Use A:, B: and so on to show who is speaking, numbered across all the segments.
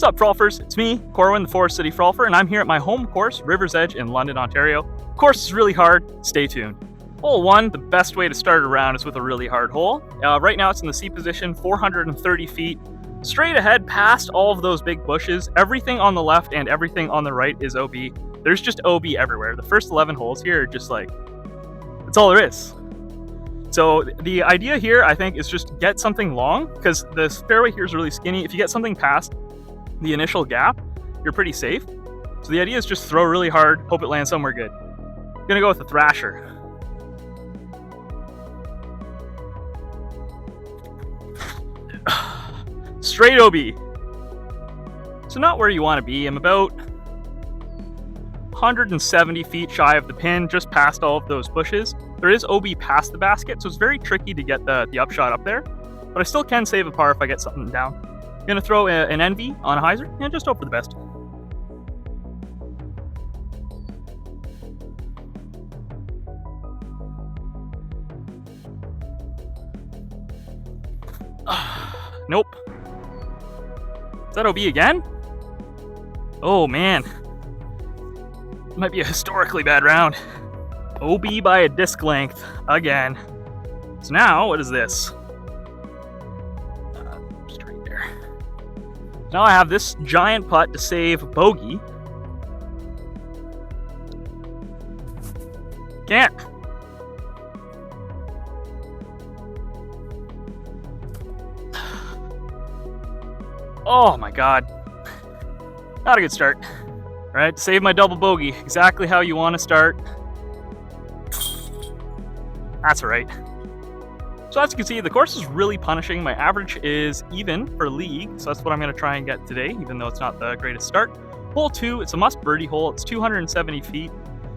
A: What's up, Frolfers? It's me, Corwin, the Forest City Frolfer, and I'm here at my home course, River's Edge in London, Ontario. Course is really hard. Stay tuned. Hole 1, the best way to start a round is with a really hard hole. Right now it's in the C position, 430 feet. Straight ahead past all of those big bushes. Everything on the left and everything on the right is OB. There's just OB everywhere. The first 11 holes here are just like, that's all there is. So the idea here, I think, is just get something long, because the fairway here is really skinny. If you get something past the initial gap, you're pretty safe. So the idea is just throw really hard, hope it lands somewhere good. I'm gonna go with the Thrasher. Straight OB. So not where you want to be. I'm about 170 feet shy of the pin, just past all of those bushes. There is OB past the basket, so it's very tricky to get the upshot up there. But I still can save a par if I get something down. I'm going to throw an NV on a hyzer and just hope for the best. Nope. Is that OB again? Oh man. Might be a historically bad round. OB by a disc length again. So now, what is this? Just right there. Now I have this giant putt to save bogey. Can't. Oh my god. Not a good start. Alright, save my double bogey. Exactly how you want to start. That's alright. So as you can see, the course is really punishing. My average is even for league, so that's what I'm going to try and get today, even though it's not the greatest start. Hole 2, it's a must birdie hole. It's 270 feet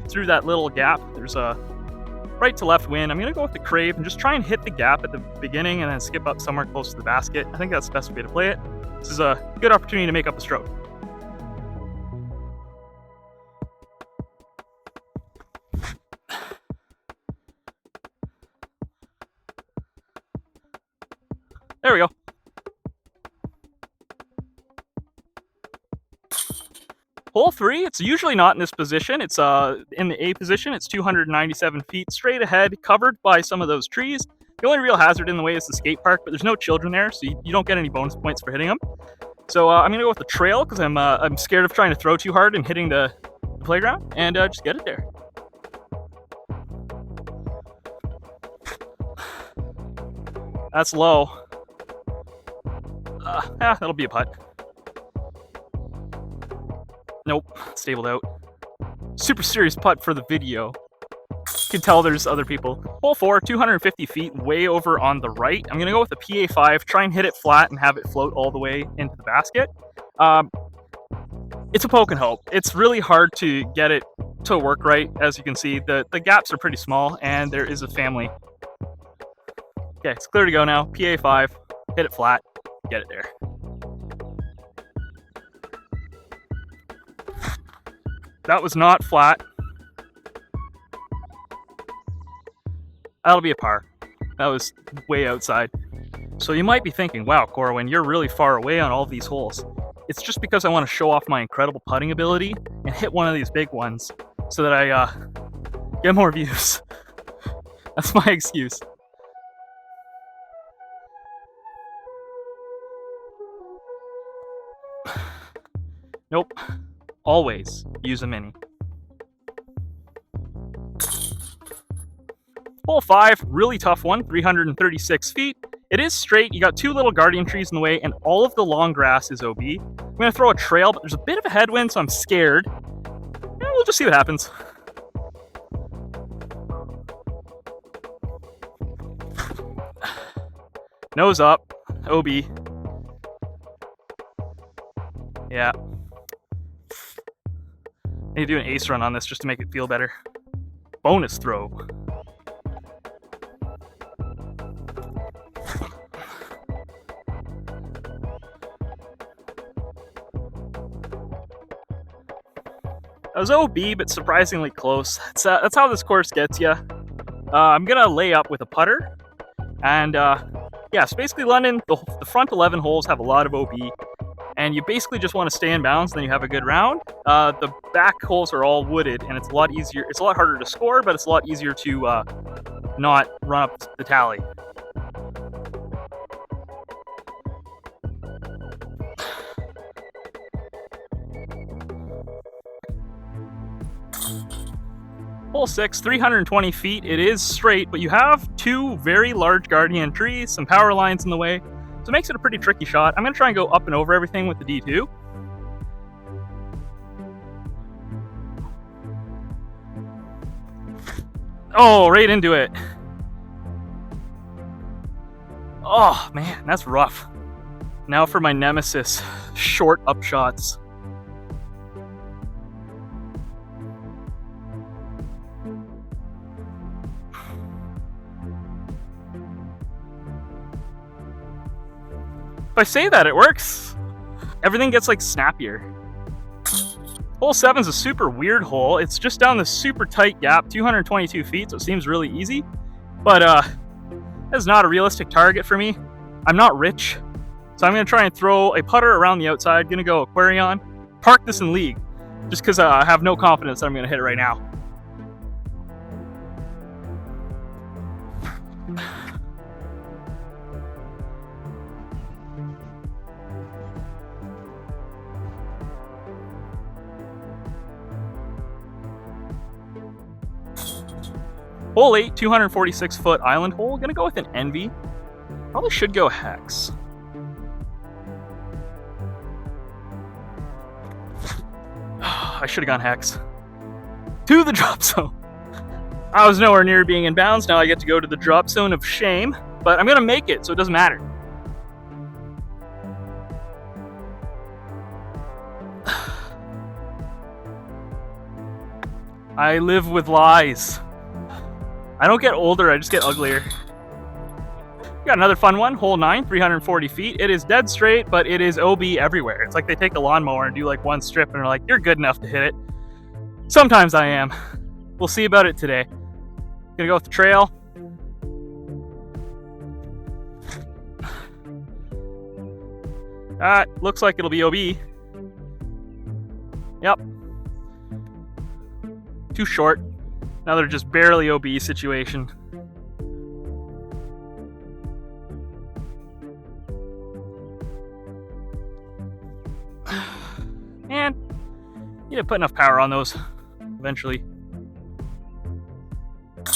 A: through that little gap. There's a right to left wind. I'm going to go with the Crave and just try and hit the gap at the beginning and then skip up somewhere close to the basket. I think that's the best way to play it. This is a good opportunity to make up a stroke. There we go. Hole 3, it's usually not in this position. It's in the A position. It's 297 feet straight ahead, covered by some of those trees. The only real hazard in the way is the skate park, but there's no children there, so you don't get any bonus points for hitting them. So I'm going to go with the trail, because I'm scared of trying to throw too hard and hitting the playground, and just get it there. That's low. That'll be a putt. Nope, stabled out. Super serious putt for the video. You can tell there's other people. Hole 4, 250 feet, way over on the right. I'm going to go with a PA5, try and hit it flat and have it float all the way into the basket. It's a poke and hope. It's really hard to get it to work right. As you can see, the gaps are pretty small and there is a family. Okay, it's clear to go now. PA5, hit it flat, get it there. That was not flat. That'll be a par. That was way outside. So you might be thinking, wow, Corwin, you're really far away on all these holes. It's just because I want to show off my incredible putting ability and hit one of these big ones so that I get more views. That's my excuse. Nope. Always use a mini. Hole 5, really tough one, 336 feet. It is straight, you got two little guardian trees in the way, and all of the long grass is OB. I'm going to throw a trail, but there's a bit of a headwind, so I'm scared. And we'll just see what happens. Nose up, OB. Yeah. I need to do an ace run on this just to make it feel better. Bonus throw. That was OB, but surprisingly close. That's how this course gets you. I'm gonna lay up with a putter, and yeah, so basically London, the front 11 holes have a lot of OB, and you basically just want to stay in bounds, then you have a good round. The back holes are all wooded, and it's a lot easier. It's a lot harder to score, but it's a lot easier to not run up the tally. Hole 6, 320 feet. It is straight, but you have two very large guardian trees, some power lines in the way, so it makes it a pretty tricky shot. I'm going to try and go up and over everything with the D2. Oh, right into it. Oh, man, that's rough. Now for my nemesis, short up shots. If I say that, it works. Everything gets like snappier. Hole 7 is a super weird hole. It's just down this super tight gap, 222 feet, so it seems really easy. But it's not a realistic target for me. I'm not rich, so I'm gonna try and throw a putter around the outside. Gonna go Aquarion, park this in league, just because I have no confidence that I'm gonna hit it right now. Hole 8, 246-foot island hole. Gonna go with an Envy. Probably should go Hex. I should have gone Hex. To the drop zone. I was nowhere near being in bounds. Now I get to go to the drop zone of shame, but I'm gonna make it, so it doesn't matter. I live with lies. I don't get older, I just get uglier. Got another fun one, hole 9, 340 feet. It is dead straight, but it is OB everywhere. It's like they take a lawnmower and do like one strip and are like, you're good enough to hit it. Sometimes I am. We'll see about it today. Gonna go with the trail. Looks like it'll be OB. Yep. Too short. Another just barely OB situation. And you need to put enough power on those eventually. So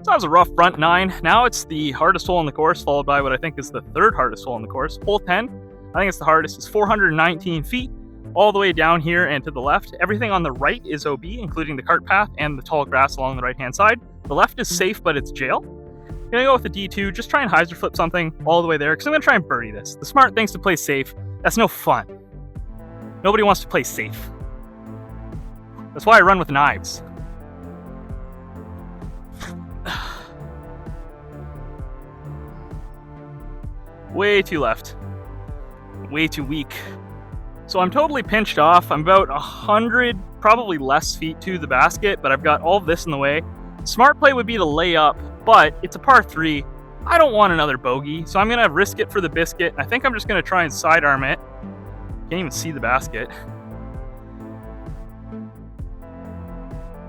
A: that was a rough front 9. Now it's the hardest hole on the course, followed by what I think is the third hardest hole on the course. Hole 10, I think it's the hardest. It's 419 feet. All the way down here and to the left. Everything on the right is OB, including the cart path and the tall grass along the right-hand side. The left is safe, but it's jail. I'm gonna go with the D2, just try and hyzer flip something all the way there, because I'm gonna try and birdie this. The smart thing's to play safe. That's no fun. Nobody wants to play safe. That's why I run with knives. Way too left. Way too weak. So I'm totally pinched off. I'm about 100, probably less feet to the basket, but I've got all this in the way. Smart play would be to lay up, but it's a par 3. I don't want another bogey, so I'm gonna risk it for the biscuit. I think I'm just gonna try and sidearm it. Can't even see the basket.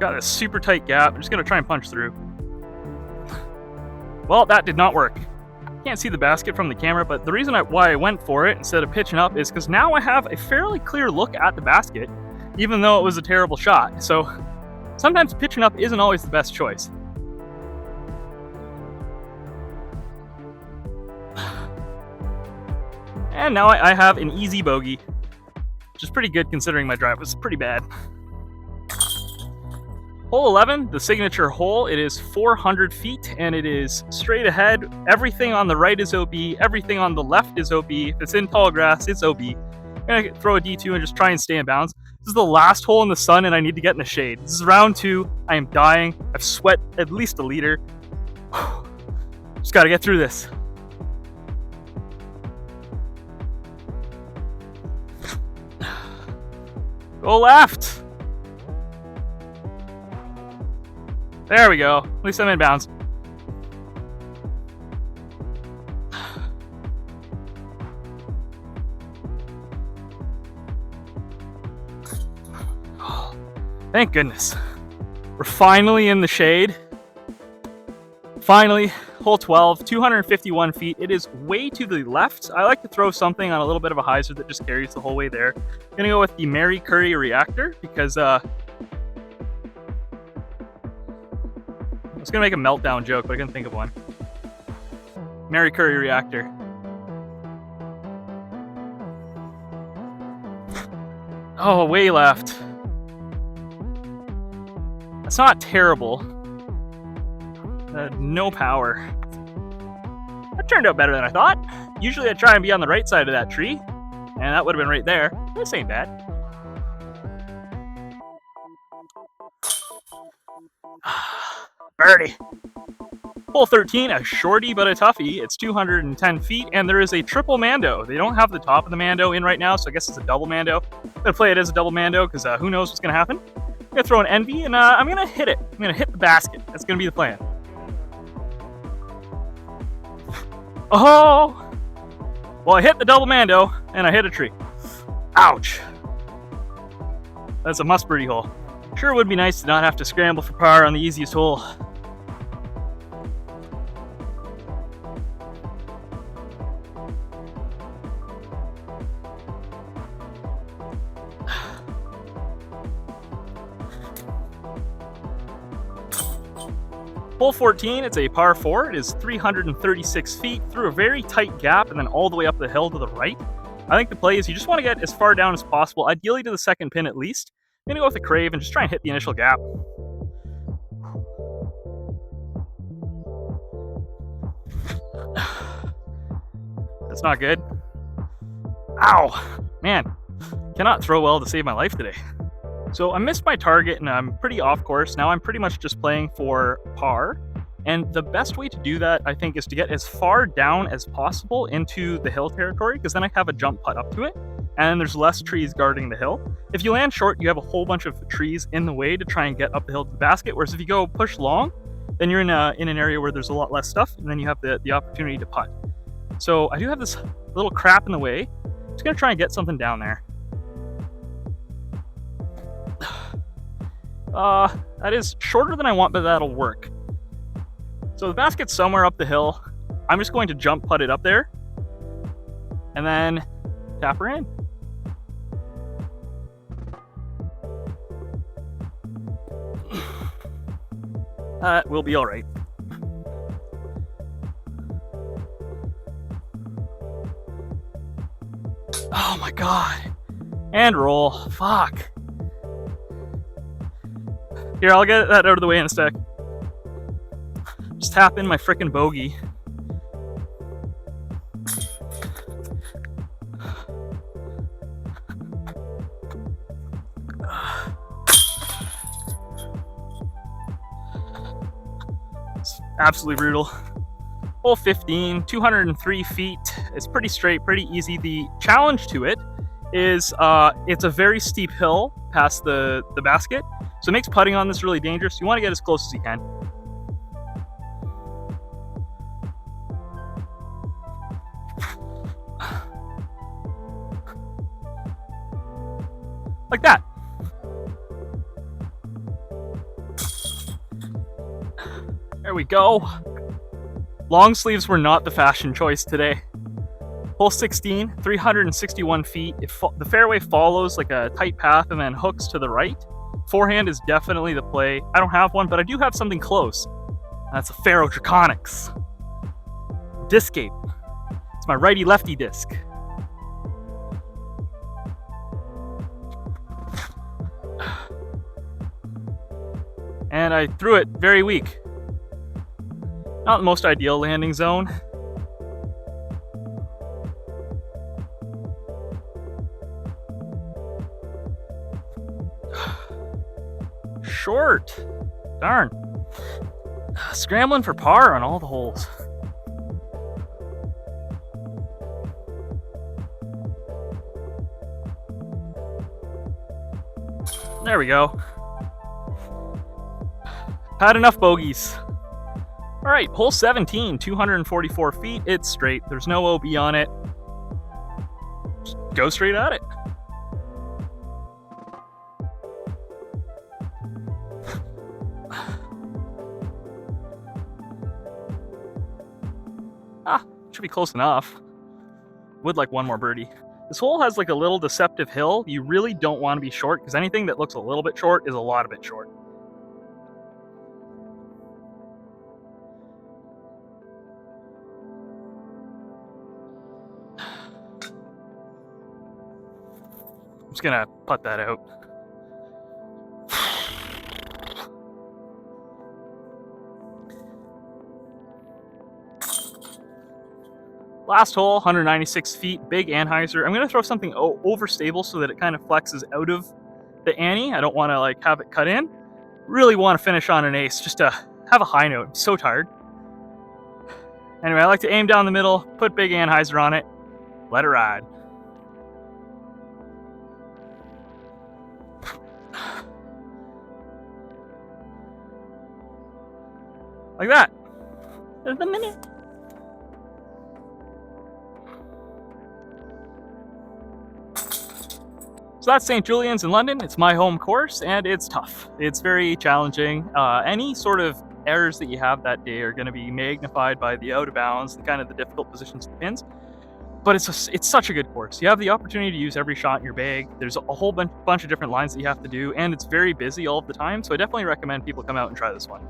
A: Got a super tight gap. I'm just gonna try and punch through. Well, that did not work. Can't see the basket from the camera, but the reason why I went for it instead of pitching up is because now I have a fairly clear look at the basket, even though it was a terrible shot. So sometimes pitching up isn't always the best choice. And now I have an easy bogey, which is pretty good considering my drive was pretty bad. Hole 11, the signature hole. It is 400 feet and it is straight ahead. Everything on the right is OB. Everything on the left is OB. If it's in tall grass, it's OB. I'm going to throw a D2 and just try and stay in bounds. This is the last hole in the sun and I need to get in the shade. This is round 2. I am dying. I've sweat at least a liter. Just got to get through this. Go left. There we go. At least I'm in bounds. Thank goodness. We're finally in the shade. Finally, hole 12, 251 feet. It is way to the left. I like to throw something on a little bit of a hyzer that just carries the whole way there. I'm gonna go with the Mary-Curry reactor because I was gonna make a meltdown joke, but I couldn't think of one. Mary-Curry reactor. Oh, way left. That's not terrible. No power. That turned out better than I thought. Usually I try and be on the right side of that tree, and that would have been right there. This ain't bad. Birdie. Hole 13, a shorty but a toughie. It's 210 feet, and there is a triple mando. They don't have the top of the mando in right now, so I guess it's a double mando. I'm gonna play it as a double mando because who knows what's gonna happen. I'm gonna throw an envy, and I'm gonna hit it. I'm gonna hit the basket. That's gonna be the plan. Oh! Well, I hit the double mando, and I hit a tree. Ouch. That's a must birdie hole. Sure would be nice to not have to scramble for par on the easiest hole. Hole 14, it's a par 4. It is 336 feet through a very tight gap and then all the way up the hill to the right. I think the play is you just want to get as far down as possible, ideally to the second pin at least. I'm going to go with the crave and just try and hit the initial gap. That's not good. Ow! Man, cannot throw well to save my life today. So I missed my target and I'm pretty off course. Now I'm pretty much just playing for par. And the best way to do that, I think, is to get as far down as possible into the hill territory, because then I have a jump putt up to it, and there's less trees guarding the hill. If you land short, you have a whole bunch of trees in the way to try and get up the hill to the basket, whereas if you go push long, then you're in an area where there's a lot less stuff, and then you have the opportunity to putt. So I do have this little crap in the way. I'm just going to try and get something down there. That is shorter than I want, but that'll work. So the basket's somewhere up the hill. I'm just going to jump putt it up there and then tap her in. That will be all right. Oh my god. And roll. Fuck. Here, I'll get that out of the way in a sec. Just tap in my frickin' bogey. It's absolutely brutal. Hole 15, 203 feet. It's pretty straight, pretty easy. The challenge to it is it's a very steep hill past the basket. So it makes putting on this really dangerous. You want to get as close as you can. Like that. There we go. Long sleeves were not the fashion choice today. Hole 16, 361 feet. The fairway follows like a tight path and then hooks to the right. Forehand is definitely the play. I don't have one, but I do have something close. That's a Faro Draconics. Discape. It's my righty-lefty disc. And I threw it very weak. Not the most ideal landing zone. Short. Darn. Scrambling for par on all the holes. There we go. Had enough bogeys. All right, hole 17, 244 feet. It's straight. There's no OB on it. Just go straight at it. Should be close enough. Would like one more birdie. This hole has like a little deceptive hill. You really don't want to be short because anything that looks a little bit short is a lot of it short. I'm just gonna putt that out. Last hole, 196 feet, big anhyzer. I'm gonna throw something overstable so that it kind of flexes out of the ante. I don't want to like have it cut in. Really want to finish on an ace just to have a high note. I'm so tired. Anyway, I like to aim down the middle, put big anhyzer on it, let it ride. Like that. There's the minute. So that's St. Julian's in London. It's my home course, and it's tough. It's very challenging. Any sort of errors that you have that day are going to be magnified by the out of bounds, the kind of the difficult positions of the pins. But it's such a good course. You have the opportunity to use every shot in your bag. There's a whole bunch of different lines that you have to do, and it's very busy all of the time. So I definitely recommend people come out and try this one.